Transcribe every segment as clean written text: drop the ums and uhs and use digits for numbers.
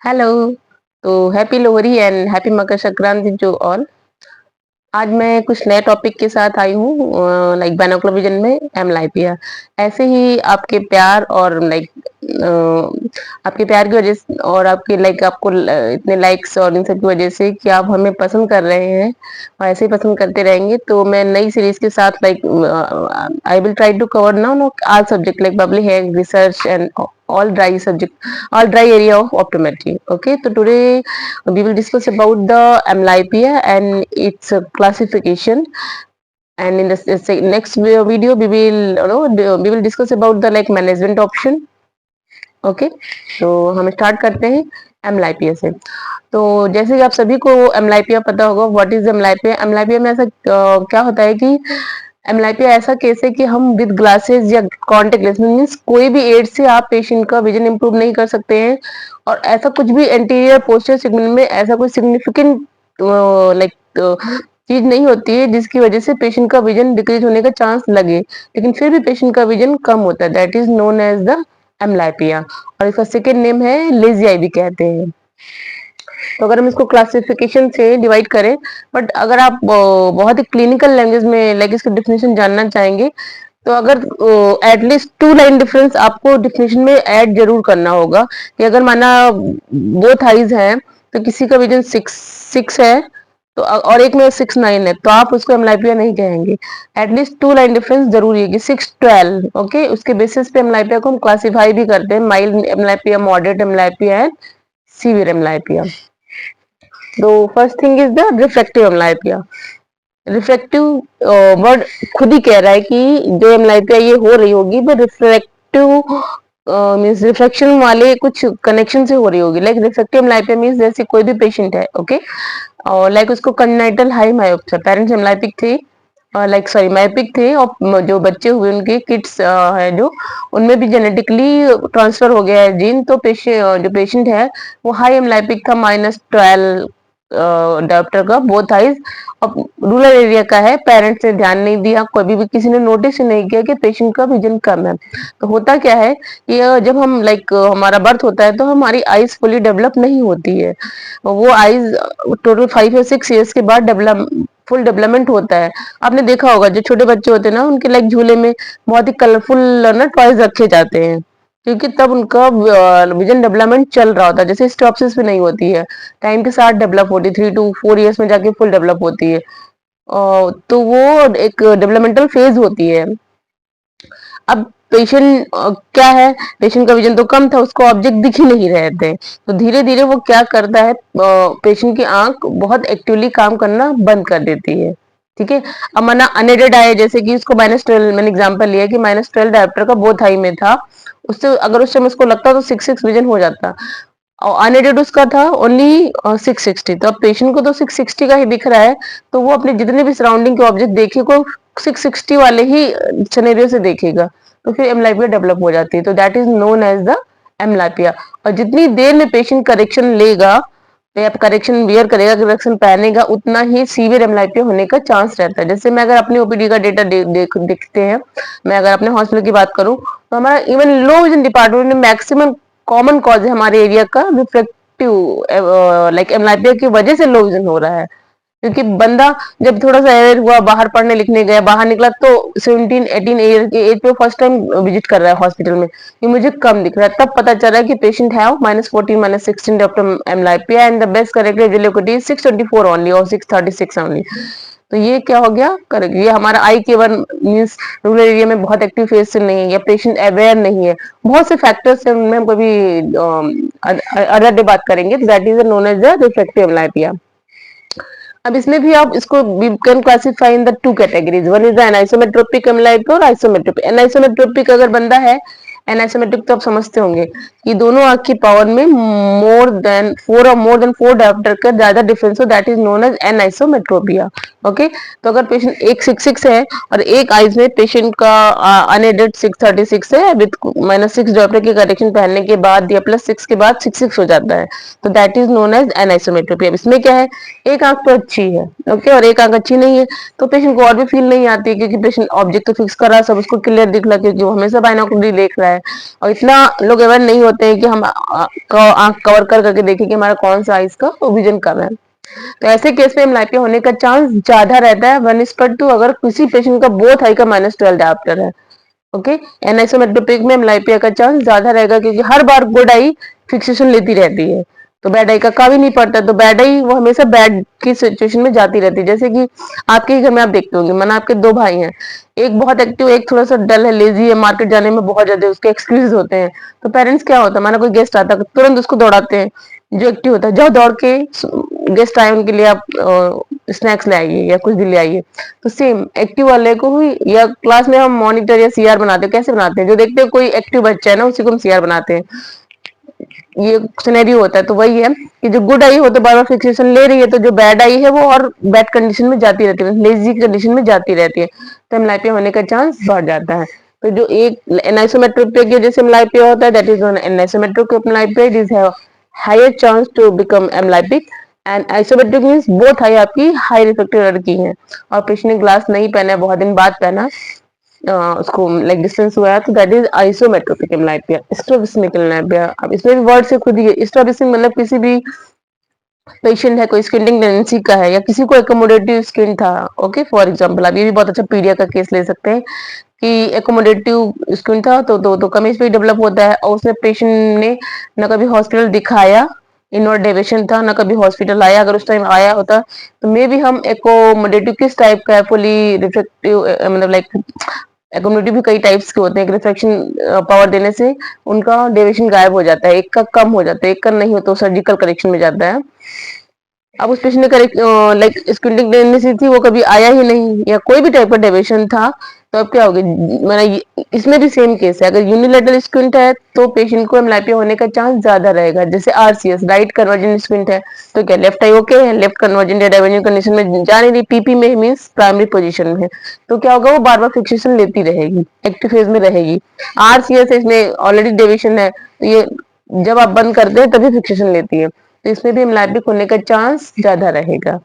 Hello. तो happy Lohri and happy Makar Sankranti to all. आज मैं कुछ नए टॉपिक के साथ आई हूँ लाइक बाइनोकुलर विजन में एमलाइपिया। ऐसे ही आपके प्यार और आपके प्यार की वजह से और आपके आपको इतने लाइक्स और इन सब की वजह से कि आप हमें पसंद कर रहे हैं और ऐसे ही पसंद करते रहेंगे, तो मैं नई सीरीज के साथ I will try to cover now all subject like bubbly hair research and all dry subject all dry area of optometry. Okay, so today we will discuss about the amblyopia and its classification, and in the next video we will we will discuss about the like management option. Okay, तो हम start करते हैं एमलाइपिया से। तो जैसे कि आप सभी को एमलाइपिया पता होगा, व्हाट इज एमलाइपिया। एमलाइपिया में ऐसा क्या होता है कि एमलाइपिया ऐसा केस है कि हम विद ग्लासेस या कॉन्टेक्ट लेंस मींस कोई भी एड से आप पेशेंट का विजन इंप्रूव नहीं कर सकते हैं, और ऐसा कुछ भी एंटीरियर पोस्टर सेगमेंट में ऐसा कोई सिग्निफिकेंट लाइक चीज नहीं होती है जिसकी वजह से पेशेंट का विजन डिक्रीज होने का चांस लगे, लेकिन फिर भी पेशेंट का विजन कम होता है। That is known as the amblyopia, और इसका सेकेंड नेम है लेजी आई भी कहते हैं। तो अगर हम इसको क्लासिफिकेशन से डिवाइड करें, बट अगर आप बहुत ही क्लिनिकल लैंग्वेज में लाइक इसकी डेफिनेशन जानना चाहेंगे, तो अगर एटलीस्ट 2 लाइन डिफरेंस आपको डेफिनेशन में ऐड जरूर करना होगा कि अगर माना बोथ आईज हैं तो किसी का विजन 6 है तो और एक में 6-9 है, तो आप उसको एमलाइपिया नहीं कहेंगे। एटलीस्ट 2 लाइन डिफरेंस जरूरी है कि 6-12। ओके, उसके बेसिस पे एमलाइपिया को हम क्लासिफाई भी करते हैं, mild amblyopia, moderate amblyopia and severe amblyopia. तो first thing is the refractive amblyopia. Refractive word खुद ही कह रहा है कि जो एमलाइपिया ये हो रही होगी वो रिफ्रैक्टिव मींस रिफ्लेक्शन वाले कुछ कनेक्शन से हो रही होगी। लाइक रिफ्रैक्टिव एमलाइपिया मींस जैसे कोई भी पेशेंट है, ओके, और लाइक उसको कंजेनिटल हाई मायोपिया, पेरेंट्स एमलाइपिक थे, लाइक सॉरी मायोपिक थे, और जो बच्चे हुए उनके किड्स है जो उनमें भी जेनेटिकली ट्रांसफर हो गया है जीन, तो पेशेंट जो पेशेंट है वो हाई एमलाइपिक था, -12 डायप्टर का बोथ आइज, अब रूरल एरिया का है, पेरेंट्स ने ध्यान नहीं दिया, कभी भी किसी ने नोटिस नहीं किया कि पेशेंट का विजन कम है। तो होता क्या है कि जब हम हमारा बर्थ होता है तो हमारी आईज फुली डेवलप नहीं होती है, वो आईज टोटल 5 या 6 ईयर्स के बाद डेवलप फुल डेवलपमेंट होता है। आपने देखा होगा जो छोटे बच्चे होते हैं ना, उनके झूले में बहुत ही कलरफुल ना टॉयज रखे जाते हैं, क्योंकि तब उनका विजन डेवलपमेंट चल रहा होता है। जैसे स्टॉप्सिस भी नहीं होती है, टाइम के साथ डेवलप होती है, 3 to 4 ईयर्स में जाके फुल डेवलप होती है। तो वो एक डेवलपमेंटल फेज होती है। अब पेशेंट क्या है, पेशेंट का विजन तो कम था, उसको ऑब्जेक्ट दिख ही नहीं रहे थे, तो धीरे धीरे वो क्या करता है, पेशेंट की आंख बहुत एक्टिवली काम करना बंद कर देती है। ठीक है, अब माना अनएडेड आए, जैसे कि उसको -12 मैंने एग्जांपल लिया कि -12 डायप्टर का बोथ आई में था, उससे अगर उस समय उसको लगता तो 6-6 विजन हो जाता, और अनएडेड उसका था ओनली 660, तो अब पेशेंट को तो 660 का ही दिख रहा है, तो वो अपने जितने भी सराउंडिंग के ऑब्जेक्ट देखे को 660 वाले ही सिनेरियो से देखेगा, तो फिर एमलाइपिया डेवलप हो जाती है। तो that is known as the amblyopia. और जितनी देर में पेशेंट करेक्शन लेगा या करेक्शन वियर करेगा, करेक्शन पहनेगा, उतना ही सीवियर एमलाइपिया होने का चांस रहता है। जैसे मैं अगर अपनी ओपीडी का डेटा देखते हैं, मैं अगर अपने हॉस्पिटल की बात करूं, तो हमारा इवन लो विजन डिपार्टमेंट में मैक्सिमम कॉमन कॉज है हमारे एरिया का रिफ्लेक्टिव लाइक एमलाइपिया की वजह से लो विजन हो रहा है। क्योंकि बंदा जब थोड़ा सा अवेयर हुआ, बाहर पढ़ने लिखने गया, बाहर निकला तो 17-18 ईयर की एज पे फर्स्ट टाइम विजिट कर रहा है हॉस्पिटल में, ये मुझे कम दिख रहा है, तब पता चला कि पेशेंट है -14 -16 diopter amblyopia, and the best corrected visibility is 624 only और 636 ओनली। तो ये क्या हो गया, करेक्ट, ये हमारा आई के वन मीन्स रूरल एरिया में बहुत एक्टिव फेज से नहीं है, या पेशेंट अवेयर नहीं है, बहुत से फैक्टर्स हैं, उनमें हम कभी अदर डे बात करेंगे। That is known as the reflective amblyopia. अब इसमें भी आप इसको we can classify in the 2 categories, one is the anisometropic amblyopia और आइसोमेट्रोपिक। एनाइसोमेट्रोपिक अगर बंदा है, एनाइसोमेट्रिक तो आप समझते होंगे कि दोनों आंख की पावर में मोर देन 4 डायोप्टर का ज्यादा डिफरेंस हो, that is known as anisometropia. Okay, तो अगर पेशेंट एक 6-6 है और एक आईज में पेशेंट का अनएडेड 636 है विद -6 डायोप्टर की करेक्शन पहनने के बाद या +6 के बाद 6-6 हो जाता है, तो दैट इज नोन एज एनाइसोमेट्रोपिया। इसमें क्या है, एक आंख तो अच्छी है, ओके, और एक आंख अच्छी नहीं है, तो पेशेंट को और भी फील नहीं आती, क्योंकि पेशेंट ऑब्जेक्ट तो फिक्स कर रहा है, सब उसको क्लियर दिख रहा है, क्योंकि वो हमेशा बाइनोकुलर देख रहा है। है और इतना लोग अवेयर नहीं होते हैं कि हम आंख कवर कर करके देखें कि हमारा कौन सा आइज का विजन कम है। तो ऐसे केस में एमलाइपिया होने का चांस ज्यादा रहता है 1:2 अगर किसी पेशेंट का बोथ आई का -12 डायप्टर है। ओके, एनिसोमेट्रोपिक में एमलाइपिया का चांस ज्यादा रहेगा क्योंकि हर बार गुड आई फिक्सेशन लेती रहती है, तो बैड आई का काफी नहीं पड़ता, तो बैड आई वो हमेशा बैड की सिचुएशन में जाती रहती है। जैसे कि आपके ही घर में आप देखते होंगे, माना आपके 2 भाई हैं, एक बहुत एक्टिव, एक थोड़ा सा डल है, लेजी है, मार्केट जाने में बहुत ज्यादा उसके एक्सक्यूज होते हैं। तो पेरेंट्स क्या होता है, माना कोई गेस्ट आता है तुरंत उसको दौड़ाते हैं, जो एक्टिव होता है जाओ दौड़ के गेस्ट आए उनके लिए आप स्नैक्स ले आइए या कुछ भी ले आइए। तो सेम एक्टिव वाले को ही, या क्लास में हम मॉनिटर या सीआर बनाते हैं, कैसे बनाते हैं, जो देखते हैं कोई एक्टिव बच्चा है ना उसी को हम सीआर बनाते हैं, ये सिनेरियो होता है। तो वही है कि जो गुड आई हो तो बार बार फिक्सेशन ले रही है, तो जो बैड आई है वो और बैड कंडीशन में जाती रहती है, लेजी कंडीशन में जाती रहती है, तो एमलाइपिया होने का चांस बढ़ जाता है। तो जो एक एनाइसोमेट्रिक की वजह से एमलाइपिया होता है, that is non anisometropic amblyopia, it is have higher chance to become amblyopic. And isometropic means both eye आपकी हाई रिफ्रैक्टिव एरर की है, और पेशेंट ने ग्लास नहीं पहना है, बहुत दिन बाद पहना, उसको लाइक डिस्टेंस हुआ है, तो दैट इज आइसोमेट्रोपिक एमलाइपिया। स्ट्रोबिस्मिक एमलाइपिया, अब इसमें भी वर्ड से खुद ही स्ट्रोबिस्मिक मतलब किसी भी पेशेंट है, कोई स्किनिंग टेंडेंसी का है या किसी को एकोमोडेटिव स्किन था। ओके, फॉर एग्जांपल आप ये भी बहुत अच्छा पीडिया का केस ले सकते हैं कि एकोमोडेटिव स्किन था, तो कमीज पे डेवलप होता है, और उसने पेशेंट ने ना कभी हॉस्पिटल दिखाया, इनवर्ड डेविएशन था, ना कभी हॉस्पिटल आया, अगर उस टाइम आया होता तो मे बी हम एकोमोडेटिव किस टाइप का है, फुली रिफ्लेक्टिव मतलब लाइक एकोमोडेटिव भी कई टाइप्स के होते हैं, रिफ्लेक्शन पावर देने से उनका डेविएशन गायब हो जाता है, एक का कम हो जाता है, एक का नहीं हो तो सर्जिकल करेक्शन में जाता है। अब उस पेशेंट ने करेक्ट लाइक स्क्विंटिंग टेंडेंसी थी, वो कभी आया ही नहीं या कोई भी टाइप का डेविएशन था, तो अब क्या होगी, मैंने इसमें भी सेम केस है, अगर यूनिलेटरल स्क्विंट है तो पेशेंट को एमलाइपिया होने का चांस ज्यादा रहेगा। जैसे आरसीएस राइट कन्वर्जेंट स्क्विंट है, तो क्या लेफ्ट आई ओके है, लेफ्ट कन्वर्जेंट या डाइवर्जेंट कंडीशन में जा नहीं रही, पीपी में मींस प्राइमरी पोजीशन में है, तो क्या होगा, वो बार बार फिक्सेशन लेती रहेगी, एक्टिव फेज में रहेगी। आरसीएस इसमें ऑलरेडी डेविएशन है, तो ये जब आप बंद करते हैं तभी फिक्सेशन लेती है, तो इसमें भी एमलाइपिक होने का चांस ज्यादा रहेगा।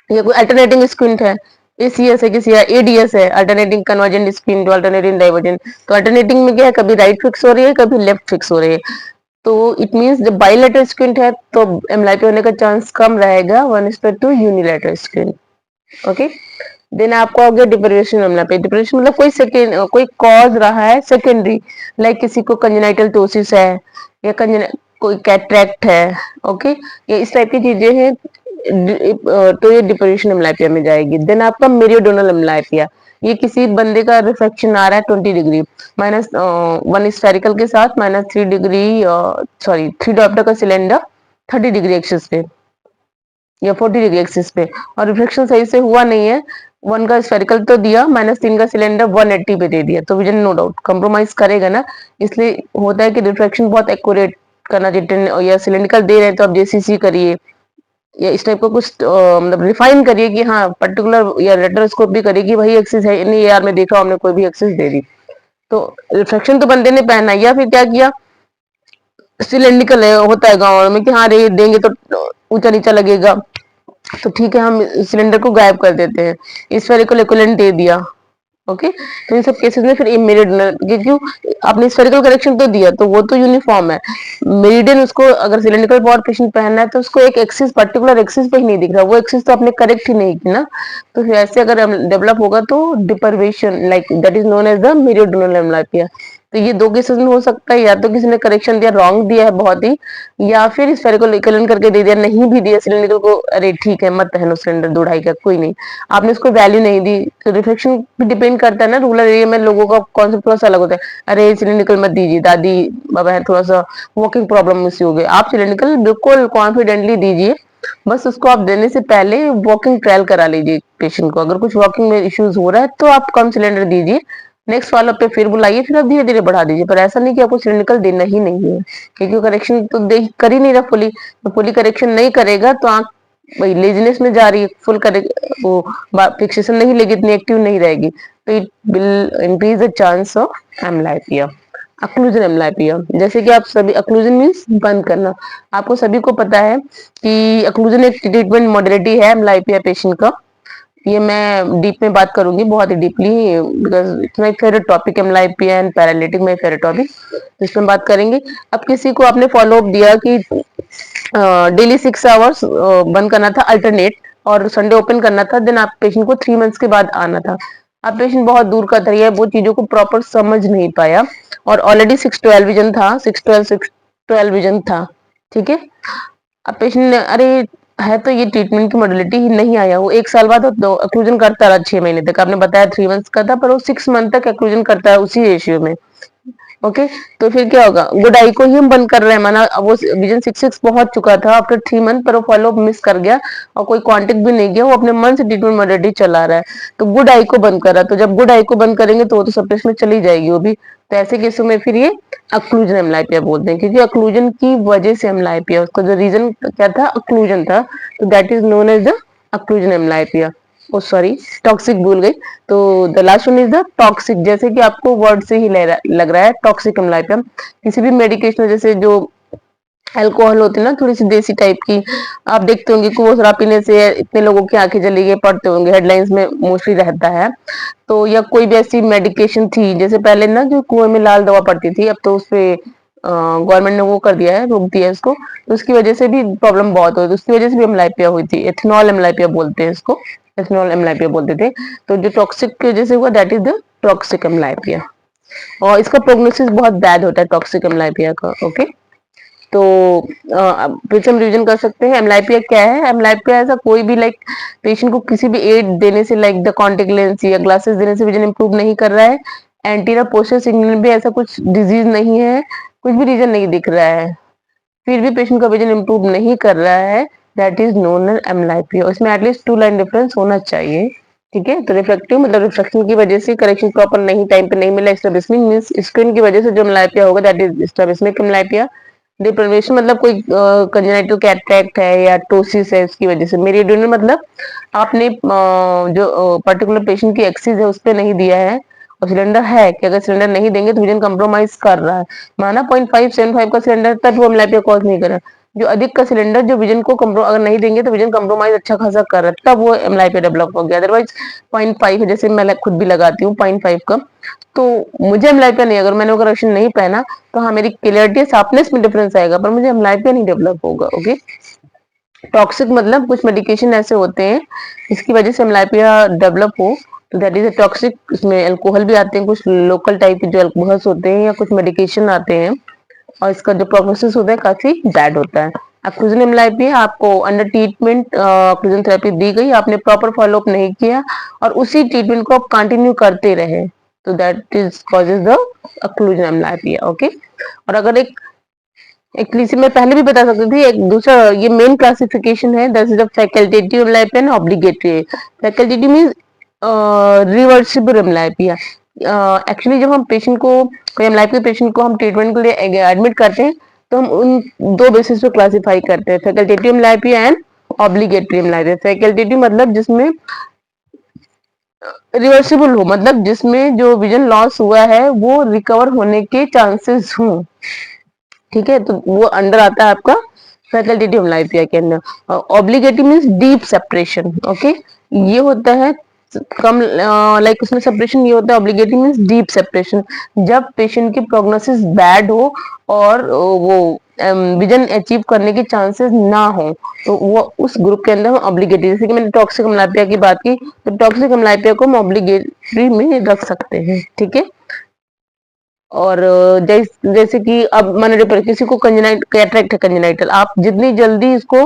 ये कोई अल्टरनेटिंग स्क्विंट है, एसीएस है किसी या एडीएस है, alternating convergent squint to alternating divergent, तो अल्टरनेटिंग में क्या है, कभी राइट फिक्स हो रही है, कभी लेफ्ट फिक्स हो रही है, तो इट मींस जब बाइलेटरल स्क्विंट है तो एमलाइपी होने का चांस कम रहेगा 1:2 यूनिलेटरल स्क्विंट। ओके, देन आपको हो गया डिप्रेशन एमलाइपी। डिप्रेशन मतलब कोई सेकेंड कोई कॉज रहा है सेकेंडरी, लाइक किसी को कंजेनाइटल टोसिस है या कोई कैटरेक्ट है, ओके, ये इस टाइप की चीजें हैं, तो ये डिप्रेशन एमलाइपिया में जाएगी। देन आपका मेरियोडोनल एमलाइपिया, ये किसी बंदे का रिफ्लेक्शन आ रहा है 20 डिग्री -1 स्फेरिकल के साथ -3 डिग्री, सॉरी 3 डायोप्टर का सिलेंडर 30 डिग्री एक्सिस पे या 40 डिग्री एक्सिस पे, और रिफ्लेक्शन सही से हुआ नहीं है, 1 का स्फेरिकल तो दिया, -3 का सिलेंडर 180 पे दे दिया, तो विजन नो डाउट कंप्रोमाइज करेगा ना। इसलिए होता है कि रिफ्लेक्शन बहुत एक्यूरेट करना चाहिए, या सिलेंड्रिकल दे रहे हैं तो आप जेसीसी करिए या इस टाइप का कुछ मतलब रिफाइन करिए कि हाँ पर्टिकुलर, या रेट्रोस्कोप भी करिए कि वही एक्सिस है नहीं यार, मैं देखा हमने कोई भी एक्सिस दे दी। तो रिफ्लेक्शन तो बंदे ने पहना, या फिर क्या किया, सिलेंड्रिकल है होता है गाँव में कि हाँ रे देंगे तो ऊंचा नीचा लगेगा, तो ठीक है हम सिलेंडर को गायब कर देते हैं, स्फेरिकल इक्विवेलेंट दे दिया। ओके, तो इन सब केसेस में फिर मेरिडियन, क्यों आपने स्फेरिकल करेक्शन तो दिया तो वो तो यूनिफॉर्म है, मेरिडियन उसको अगर सिलेंड्रिकल पावर पेशेंट पहनना है तो उसको एक एक्सिस पर्टिकुलर एक्सिस पे ही नहीं दिख रहा, वो एक्सिस तो आपने करेक्ट ही नहीं की ना, तो फिर ऐसे अगर डेवलप होगा तो deprivation like that is known as the meridional amblyopia. तो ये 2 केसेस में हो सकता है, या तो किसी ने करेक्शन दिया रॉन्ग दिया है बहुत ही, या फिर स्फेरिकल इक्विवेलेंट करके दे दिया, नहीं भी दिया सिलेंडर को, अरे ठीक है मत पहनो सिलेंडर 2 ढाई का कोई नहीं, आपने उसको वैल्यू नहीं दी। तो रिफ्लेक्शन भी डिपेंड करता है ना, रूरल एरिया में लोगों का कॉन्सेप्ट थोड़ा सा अलग होता है, अरे सिलेंडर मत दीजिए, दादी बाबा है थोड़ा सा वॉकिंग प्रॉब्लम इससे हो गई, आप सिलेंडर बिल्कुल कॉन्फिडेंटली दीजिए, बस उसको आप देने से पहले वॉकिंग ट्रायल करा लीजिए पेशेंट को, अगर कुछ वॉकिंग में इश्यूज हो रहा है तो आप कम सिलेंडर दीजिए, नेक्स्ट फॉलो पे फिर बुलाइए, फिर आप धीरे धीरे बढ़ा दीजिए, पर ऐसा नहीं कि आपको सिलिंड्रिकल देना ही नहीं है, क्योंकि करेक्शन तो दे कर ही नहीं रहा फुली, तो फुली करेक्शन नहीं करेगा तो आंख वही लेजीनेस में जा रही है, फुल करे वो फिक्सेशन नहीं लेगी, इतनी एक्टिव नहीं रहेगी, तो it will increase the chance of amblyopia. Occlusion amblyopia, जैसे कि आप सभी, अक्लूजन मीन्स बंद करना, आपको सभी को पता है कि अक्लूजन एक ट्रीटमेंट मॉडलिटी है एमलाइपिया पेशेंट का, ये मैं डीप में बात करूंगी, बहुत ही deeply, because it's my favourite topic, amblyopia and paralytic my favourite topic, इसमें बात करेंगे। अब किसी को आपने फॉलो अप दिया कि डेली 6 आवर्स बंद करना था अल्टरनेट, और संडे ओपन करना था, देन आप पेशेंट को 3 मंथ्स के बाद आना था। अब पेशेंट बहुत दूर का था, वो चीजों को प्रॉपर समझ नहीं पाया, और ऑलरेडी 6-12 विजन था, 6-12 विजन था, ठीक है। अब पेशेंट ने, अरे है तो ये ट्रीटमेंट की मॉडलिटी ही नहीं आया, वो 1 साल बाद तो ऑक्लूजन करता रहा 6 महीने तक, आपने बताया 3 मंथ्स का था, पर वो 6 मंथ तक ऑक्लूजन करता है उसी रेशियो में। ओके, तो फिर क्या होगा, गुड आई को ही हम बंद कर रहे हैं, माना अब वो विजन 6 पहुंच चुका था आफ्टर 3 मंथ, पर वो फॉलो मिस कर गया और कोई कांटेक्ट भी नहीं किया, वो अपने मन से ट्रीटमेंट मॉडलिटी चला रहा है, तो गुड आई को बंद कर रहा है। तो जब गुड आई को बंद करेंगे तो वो तो सप्रेस में चली जाएगी वो भी, तो ऐसे केसों में फिर ये अक्लूजन एमलाइपिया बोलते हैं, क्योंकि अक्लूजन की वजह से एमलाइपिया, उसका जो रीजन क्या था, अक्लूजन था, तो that is known as the occlusion amblyopia. Oh sorry, toxic भूल गई। तो the last one is the toxic, जैसे कि आपको वर्ड से ही लग रहा है टॉक्सिक एमलाइपियम, किसी भी मेडिकेशन, जैसे जो अल्कोहल होती है ना, थोड़ी सी देसी टाइप की, आप देखते होंगे कि वो शराब पीने से इतने लोगों की आंखें जली गई, पढ़ते होंगे हेडलाइंस में मोस्टली रहता है। तो या कोई भी ऐसी मेडिकेशन थी, जैसे पहले ना जो कुएं में लाल दवा पड़ती थी, अब तो उसपे गवर्नमेंट ने वो कर दिया है, रोक दिया है इसको, तो उसकी वजह से भी प्रॉब्लम बहुत हुई, तो उसकी वजह से भी एमलाइपिया हुई थी, एथेनॉल एमलाइपिया बोलते हैं इसको, एथेनॉल एमलाइपिया बोलते थे। तो जो टॉक्सिक की वजह से हुआ, दैट इज द टॉक्सिक एमलाइपिया, और इसका प्रोग्नोसिस बहुत बैड होता है टॉक्सिक एमलाइपिया का। ओके, तो फिर से हम रिविजन कर सकते हैं, एमलाइपिया क्या है। एमलाइपिया ऐसा कोई भी लाइक पेशेंट को किसी भी एड देने से, लाइक द कॉन्टेक्ट लेंस या ग्लासेस देने से विजन इंप्रूव नहीं कर रहा है, एंटीरियर पोस्टर सिग्नल भी ऐसा कुछ डिजीज नहीं है, कुछ भी रीजन नहीं दिख रहा है, फिर भी पेशेंट का विजन इंप्रूव नहीं कर रहा है, दैट इज नोन एज एमलाइपिया। इसमें एटलीस्ट 2 लाइन डिफरेंस होना चाहिए, ठीक है। तो रिफ्लेक्टिव मतलब रिफ्लेक्शन की वजह से करेक्शन प्रॉपर नहीं, टाइम पे नहीं मिला, स्ट्रैबिस्मिक मींस स्क्रीन की वजह से जो एमलाइपिया होगा, दैट इज स्ट्रैबिस्मिक एमलाइपिया। डिप्राइवेशन मतलब कोई कंजेनिटल कैटरैक्ट है या टोसिस है, उसकी वजह से। मेरिडियनल मतलब आपने जो पर्टिकुलर पेशेंट की एक्सिस है उस पर नहीं दिया है, और सिलेंडर है कि अगर सिलेंडर नहीं देंगे तो विजन कंप्रोमाइज कर रहा है, माना 0.575 का सिलेंडर, तब वो एमलाइपिया कॉज नहीं कर रहा। जो अधिक का सिलेंडर जो विजन को अगर नहीं देंगे तो विजन कंप्रोमाइज अच्छा खासा कर रहा है, तब वो एमलाइपिया डेवलप हो गया। अदरवाइज 0.5 जैसे मैं खुद भी लगाती हूँ 0.5 का, तो मुझे एमलाइपिया नहीं, अगर मैंने वो करेक्शन नहीं पहना तो हाँ मेरी क्लियरिटी शार्पनेस में डिफरेंस आएगा, पर मुझे एमलाइपिया नहीं डेवलप होगा। ओके, टॉक्सिक मतलब कुछ मेडिकेशन ऐसे होते हैं जिसकी वजह से एमलाइपिया डेवलप हो, तो दैट इज अ टॉक्सिक। इसमें अल्कोहल भी आते हैं, कुछ लोकल टाइप के जो अल्कोहल्स होते हैं, या कुछ मेडिकेशन आते हैं, और इसका जो प्रोग्नोसिस होता है काफी बैड होता है। ऑक्लूजन एमलाइपिया आपको अंडर ट्रीटमेंट ऑक्लूजन थेरेपी दी गई, आपने प्रॉपर फॉलोअप नहीं किया और उसी ट्रीटमेंट को आप कंटिन्यू करते रहे, तो that is causes the occlusion amblyopia. Okay, और अगर एक मैं पहले भी बता सकती थी, एक दूसरा ये मेन क्लासिफिकेशन है, that is the facultative amblyopia and obligatory. Facultative means reversible amblyopia. Actually जब हम पेशेंट को, कोई एमलाइपिया पेशेंट को हम ट्रीटमेंट के लिए एडमिट करते हैं, तो हम उन दो बेसिस पे क्लासिफाई करते हैं, facultative amblyopia and obligatory एमलाइपिया। Facultative मतलब जिसमें रिवर्सिबल हो, मतलब जिसमें जो विजन लॉस हुआ है वो रिकवर होने के चांसेस हों, ठीक है, तो वो अंडर आता है आपका फैकल्टेटिव एमलाइपिया के अंदर। Obligatory means deep separation. Okay, ये होता है कम, लाइक उसमें सेपरेशन ये होता है, ऑब्लिगेटरी मींस डीप सेपरेशन, जब पेशेंट की प्रोग्नोसिस बैड हो और वो विजन अचीव करने के चांसेस ना हो, तो वो उस ग्रुप के अंदर हम ऑब्लिगेटरी, जैसे कि मैंने टॉक्सिक एमलाइपिया की बात की, तो टॉक्सिक एमलाइपिया को हम ऑब्लिगेटरी में रख सकते हैं, ठीक है। और जैसे कि अब मान लीजिए किसी को कैटरेक्ट है कंजेनाइटल, आप जितनी जल्दी इसको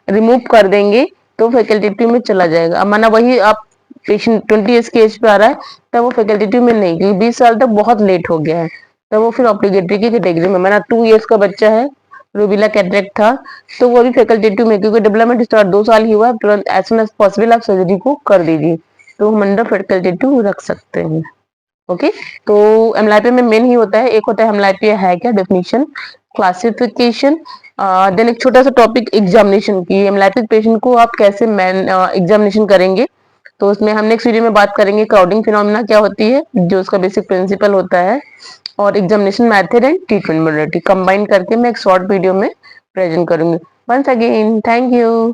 रिमूव कर देंगे तो फैकल्टेटिव में चला जाएगा। अब माना वही आप पेशेंट 20 ईयर्स की एज पे आ रहा है, तब वो फैकल्टेटिव में नहीं, क्योंकि 20 साल तक बहुत लेट हो गया है, तब वो फिर ऑब्लिगेटरी की कैटेगरी में। माना 2 ईयर्स का बच्चा है, रूबिला कैटरेक्ट था, तो वो भी फैकल्टेटिव में, क्योंकि डेवलपमेंट स्टार्ट 2 साल ही हुआ है, तुरंत एज सुन एज पॉसिबल आप सर्जरी को कर दीजिए, तो हम अंडर फैकल्टेटिव रख सकते हैं। ओके, तो एमलाइपिया में मेन ही होता है, एक होता है एमलाइपिया है क्या, डेफिनेशन, क्लासिफिकेशन, देन एक छोटा सा टॉपिक एग्जामिनेशन की, एमलाइपिक पेशेंट को आप कैसे एग्जामिनेशन करेंगे, तो उसमें हम नेक्स्ट वीडियो में बात करेंगे क्राउडिंग फिनोमिना क्या होती है, जो उसका बेसिक प्रिंसिपल होता है, और examination method and treatment modality combine करके मैं एक शॉर्ट वीडियो में प्रेजेंट करूंगी। Once again thank you.